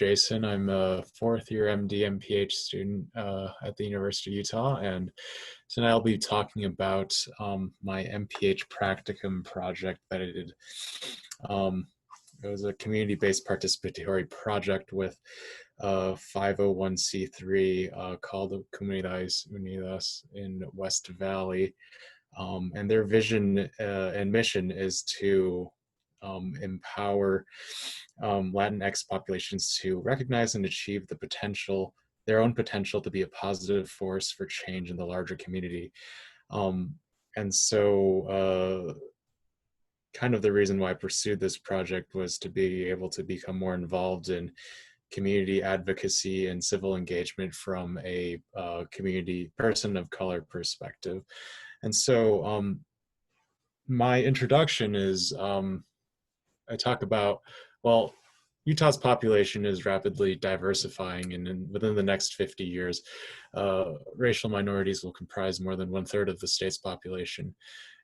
Jason. I'm a fourth year MD MPH student at the University of Utah, and tonight I'll be talking about my MPH practicum project that I did. Um, it was a community-based participatory project with 501c3 called the Comunidades Unidas in West Valley. And their vision and mission is to empower Latinx populations to recognize and achieve the potential, their own potential to be a positive force for change in the larger community. And so kind of the reason why I pursued this project was to be able to become more involved in community advocacy and civil engagement from a community person of color perspective. And so my introduction is I talk about, well, Utah's population is rapidly diversifying, and within the next 50 years, racial minorities will comprise more than 1/3 of the state's population.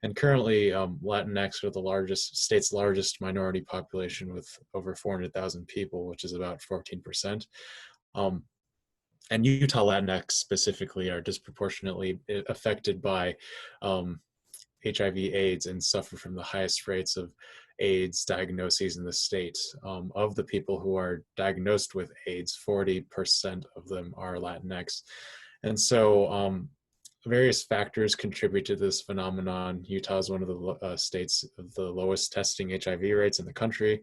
And currently, Latinx are the state's largest minority population with over 400,000 people, which is about 14%. And Utah Latinx specifically are disproportionately affected by HIV/AIDS and suffer from the highest rates of AIDS diagnoses in the state. Of the people who are diagnosed with AIDS, 40% of them are Latinx. And so various factors contribute to this phenomenon. Utah is one of the states of the lowest testing HIV rates in the country,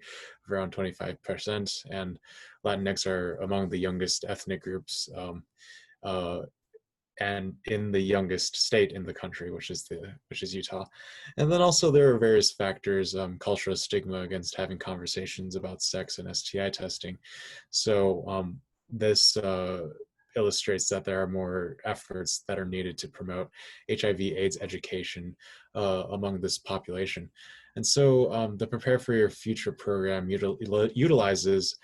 around 25%, and Latinx are among the youngest ethnic groups and in the youngest state in the country, which is Utah. And then also there are various factors, cultural stigma against having conversations about sex and STI testing. So this illustrates that there are more efforts that are needed to promote HIV/AIDS education among this population. And so the Prepare for Your Future program utilizes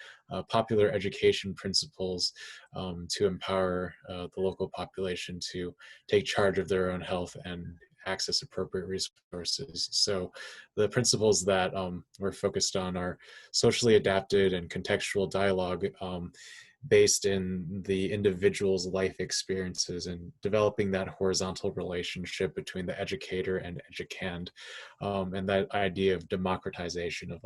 popular education principles to empower the local population to take charge of their own health and access appropriate resources. So the principles that we're focused on are socially adapted and contextual dialogue based in the individual's life experiences and developing that horizontal relationship between the educator and educand, and that idea of democratization of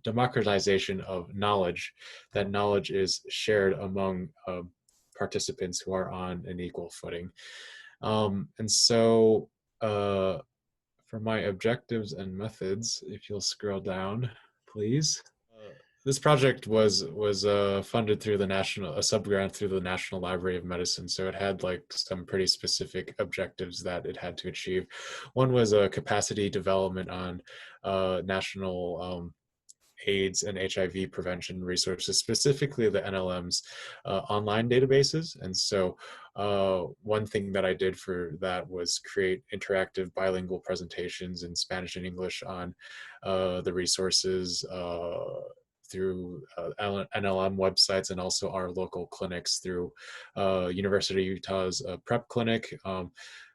democratization of knowledge, that knowledge is shared among participants who are on an equal footing. And so for my objectives and methods, if you'll scroll down, please. This project was funded through a sub-grant through the National Library of Medicine. So it had like some pretty specific objectives that it had to achieve. One was a capacity development on national AIDS and HIV prevention resources, specifically the NLM's online databases. And so one thing that I did for that was create interactive bilingual presentations in Spanish and English on the resources through NLM websites and also our local clinics through University of Utah's PrEP clinic,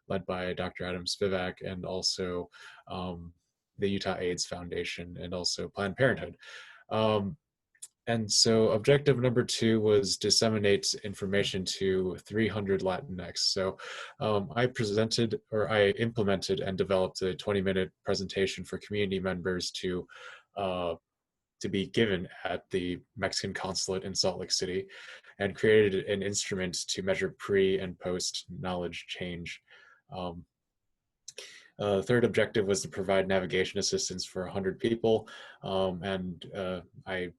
led by Dr. Adam Spivak, and also the Utah AIDS Foundation, and also Planned Parenthood. And so objective number 2 was disseminate information to 300 Latinx. So I implemented and developed a 20-minute presentation for community members to be given at the Mexican consulate in Salt Lake City, and created an instrument to measure pre and post knowledge change. Third objective was to provide navigation assistance for 100 people, and I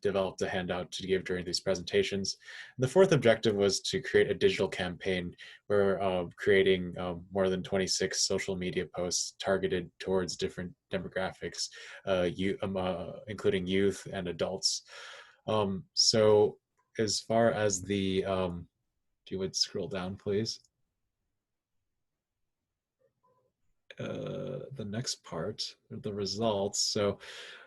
developed a handout to give during these presentations. And the fourth objective was to create a digital campaign. We're creating more than 26 social media posts targeted towards different demographics, including youth and adults. So as far as the, if you would scroll down, please. The next part, the results. So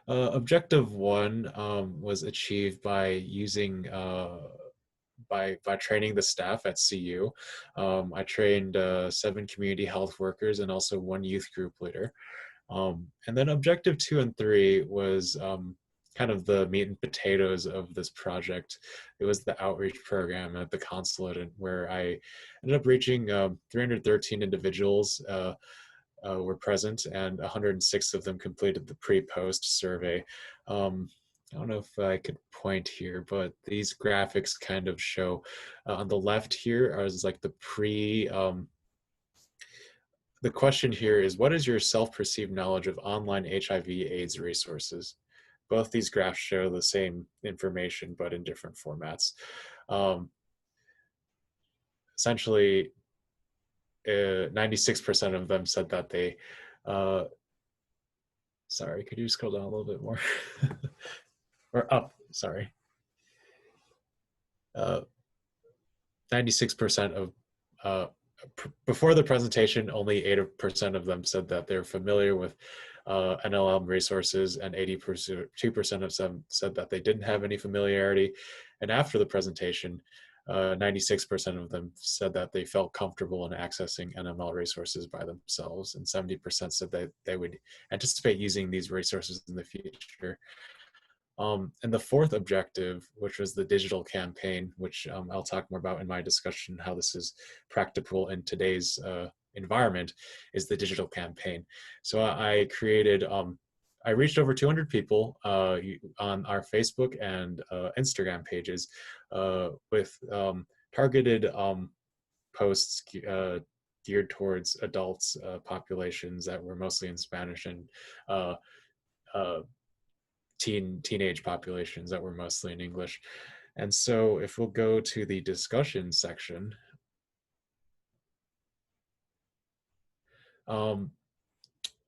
objective 1 was achieved by using by training the staff at CU. I trained 7 community health workers and also 1 youth group leader. And then objective 2 and 3 was kind of the meat and potatoes of this project. It was the outreach program at the consulate, and where I ended up reaching 313 individuals were present, and 106 of them completed the pre-post survey. I don't know if I could point here, but these graphics kind of show on the left here is like the the question here is, what is your self-perceived knowledge of online HIV/AIDS resources? Both these graphs show the same information, but in different formats. Essentially, 96% of them said that they, sorry, could you scroll down a little bit more? Or up, sorry. 96% of, before the presentation, only 8% of them said that they're familiar with NLM resources, and 82% of them said that they didn't have any familiarity. And after the presentation, 96% of them said that they felt comfortable in accessing NML resources by themselves, and 70% said that they would anticipate using these resources in the future. And the fourth objective, which was the digital campaign, which I'll talk more about in my discussion, how this is practical in today's environment, is the digital campaign. So I created, I reached over 200 people on our Facebook and Instagram pages with targeted posts geared towards adults populations that were mostly in Spanish, and teenage populations that were mostly in English. And so if we'll go to the discussion section,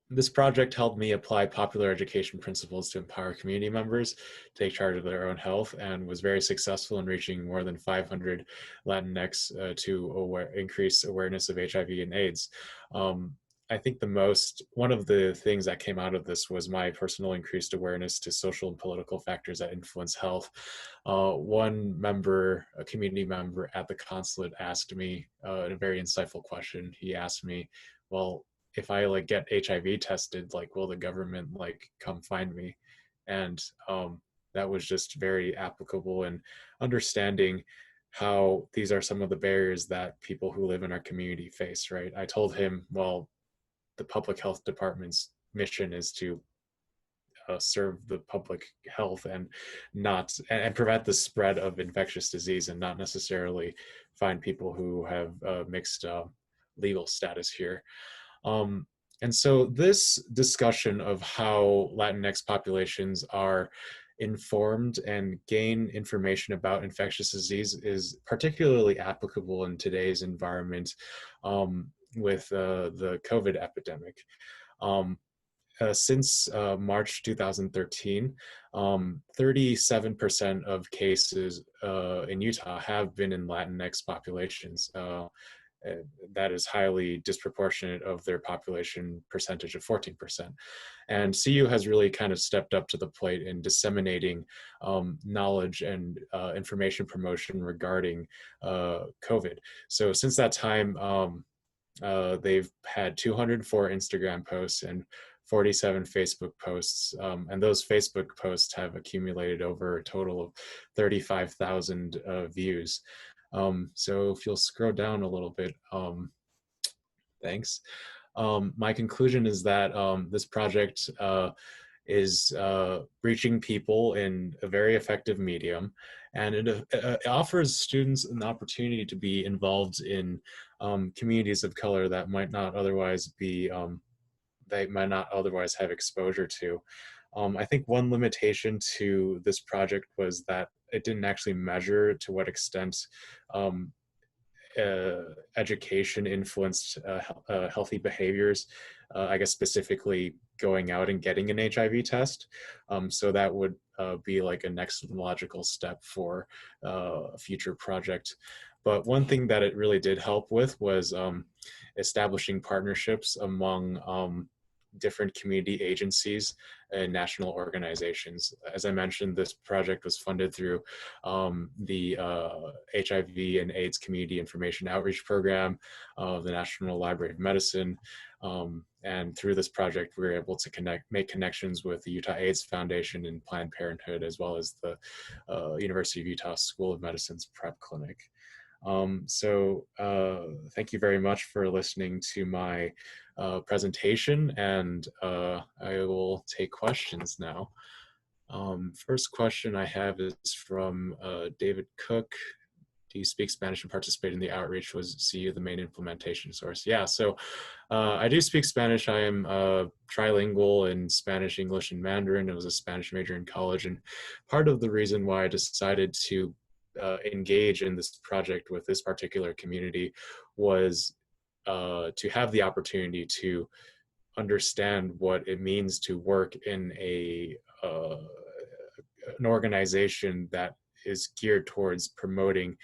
this project helped me apply popular education principles to empower community members to take charge of their own health, and was very successful in reaching more than 500 Latinx to increase awareness of HIV and AIDS. I think one of the things that came out of this was my personal increased awareness to social and political factors that influence health. One member, a community member at the consulate, asked me a very insightful question. He asked me, well, if I like get HIV tested, like, will the government like come find me? And that was just very applicable in understanding how these are some of the barriers that people who live in our community face, right? I told him, well, the public health department's mission is to serve the public health and prevent the spread of infectious disease, and not necessarily find people who have mixed legal status here. And so this discussion of how Latinx populations are informed and gain information about infectious disease is particularly applicable in today's environment with the COVID epidemic. Since March 2013, 37% of cases in Utah have been in Latinx populations. That is highly disproportionate of their population percentage of 14%. And CU has really kind of stepped up to the plate in disseminating knowledge and information promotion regarding COVID. So since that time, they've had 204 Instagram posts and 47 Facebook posts, and those Facebook posts have accumulated over a total of 35,000 views. So if you'll scroll down a little bit, thanks. My conclusion is that this project is reaching people in a very effective medium, and it offers students an opportunity to be involved in communities of color that might not otherwise be, they might not otherwise have exposure to. I think one limitation to this project was that it didn't actually measure to what extent education influenced healthy behaviors, I guess specifically going out and getting an HIV test. So that would be like a next logical step for a future project. But one thing that it really did help with was establishing partnerships among different community agencies and national organizations. As I mentioned, this project was funded through the HIV and AIDS Community Information Outreach Program of the National Library of Medicine, and through this project, we were able to make connections with the Utah AIDS Foundation and Planned Parenthood, as well as the University of Utah School of Medicine's PrEP clinic. Thank you very much for listening to my presentation, and I will take questions now. First question I have is from David Cook. Do you speak Spanish and participate in the outreach? Was CU the main implementation source? Yeah, so I do speak Spanish. I am trilingual in Spanish, English, and Mandarin. I was a Spanish major in college, and part of the reason why I decided to engage in this project with this particular community was to have the opportunity to understand what it means to work in an organization that is geared towards promoting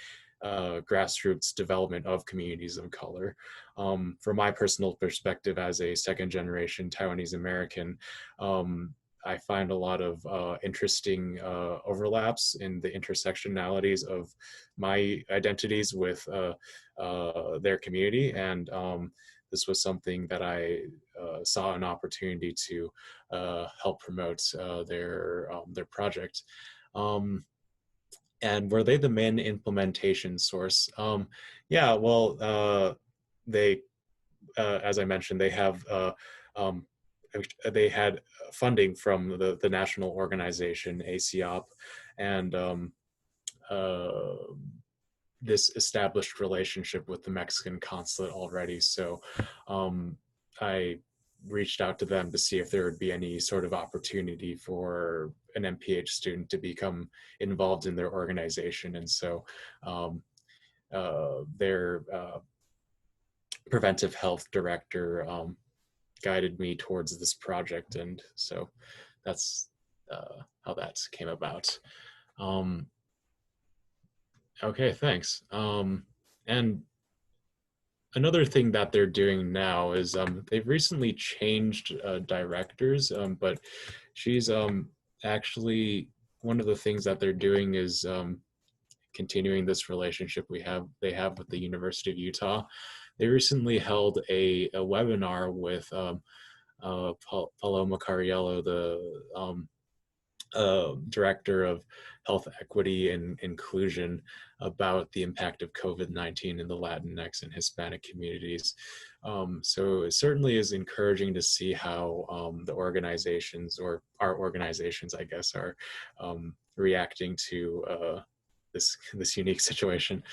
grassroots development of communities of color. From my personal perspective as a second generation Taiwanese American, I find a lot of interesting overlaps in the intersectionalities of my identities with their community, and this was something that I saw an opportunity to help promote their project. And were they the main implementation source? Yeah, well, they, as I mentioned, they have they had funding from the national organization ACOP, and this established relationship with the Mexican consulate already. So I reached out to them to see if there would be any sort of opportunity for an MPH student to become involved in their organization. And so their preventive health director guided me towards this project. And so that's how that came about. Okay, thanks. And another thing that they're doing now is they've recently changed directors, but she's actually, one of the things that they're doing is continuing this relationship they have with the University of Utah. They recently held a webinar with Paloma Cariello, the director of health equity and inclusion, about the impact of COVID-19 in the Latinx and Hispanic communities. So it certainly is encouraging to see how the organizations, or our organizations, I guess, are reacting to this unique situation.